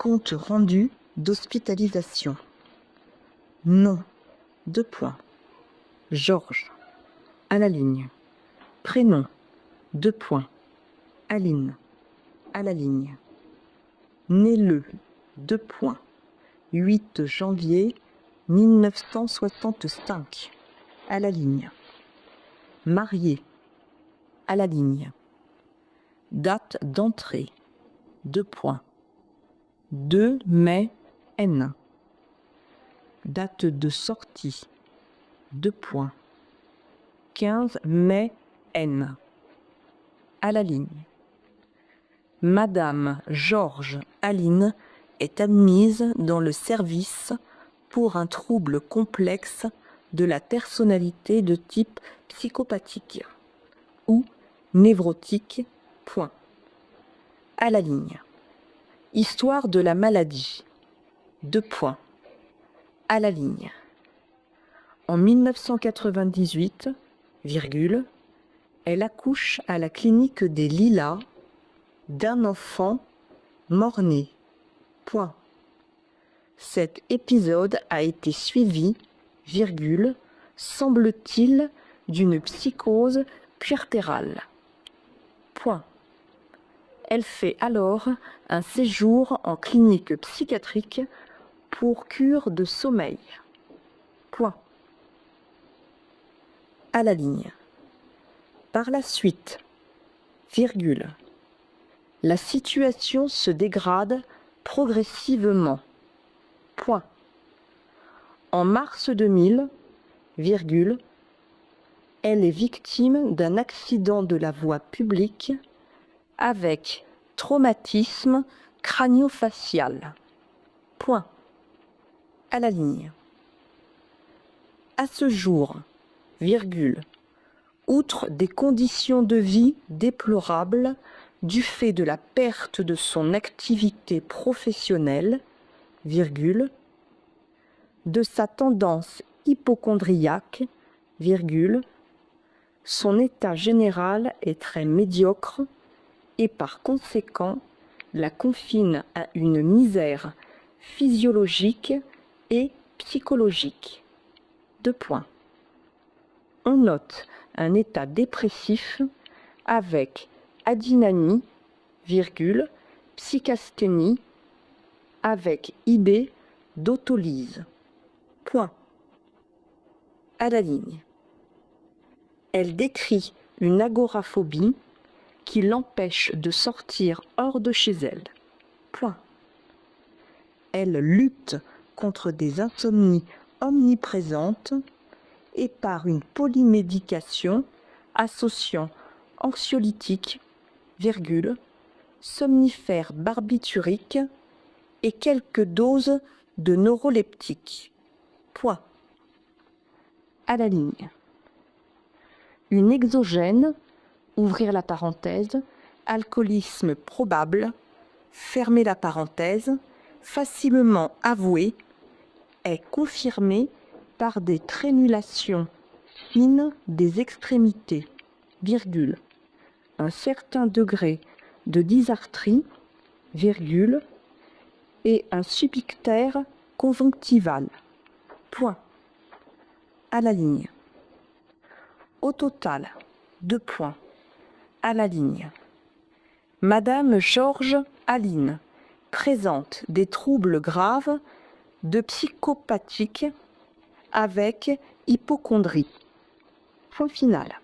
Compte rendu d'hospitalisation. Nom, : Georges, à la ligne. Prénom, : Aline, à la ligne. Né le, : 8 janvier 1965, à la ligne. Marié, à la ligne. Date d'entrée, : 2 mai N. Date de sortie, : 15 mai N. À la ligne. Madame Georges Aline est admise dans le service pour un trouble complexe de la personnalité de type psychopathique ou névrotique. À la ligne. Histoire de la maladie. À la ligne. En 1998, elle accouche à la clinique des Lilas d'un enfant mort-né. Cet épisode a été suivi, semble-t-il, d'une psychose puerpérale. Elle fait alors un séjour en clinique psychiatrique pour cure de sommeil. À la ligne. Par la suite, la situation se dégrade progressivement. En mars 2000, elle est victime d'un accident de la voie publique avec traumatisme crânio-facial. À la ligne. À ce jour, outre des conditions de vie déplorables du fait de la perte de son activité professionnelle, de sa tendance hypocondriaque, son état général est très médiocre et par conséquent la confine à une misère physiologique et psychologique. On note un état dépressif avec adynamie, psychasthénie, avec idée d'autolyse. À la ligne. Elle décrit une agoraphobie qui l'empêche de sortir hors de chez elle. Elle lutte contre des insomnies omniprésentes et par une polymédication associant anxiolytiques, somnifères barbituriques et quelques doses de neuroleptiques. À la ligne. Une exogène, ouvrir la parenthèse, alcoolisme probable, fermer la parenthèse, facilement avouée, est confirmée par des trémulations fines des extrémités, un certain degré de dysarthrie, et un subictère conjonctival. À la ligne. Au total, à la ligne. Madame Georges Aline présente des troubles graves de psychopathique avec hypocondrie. Point final.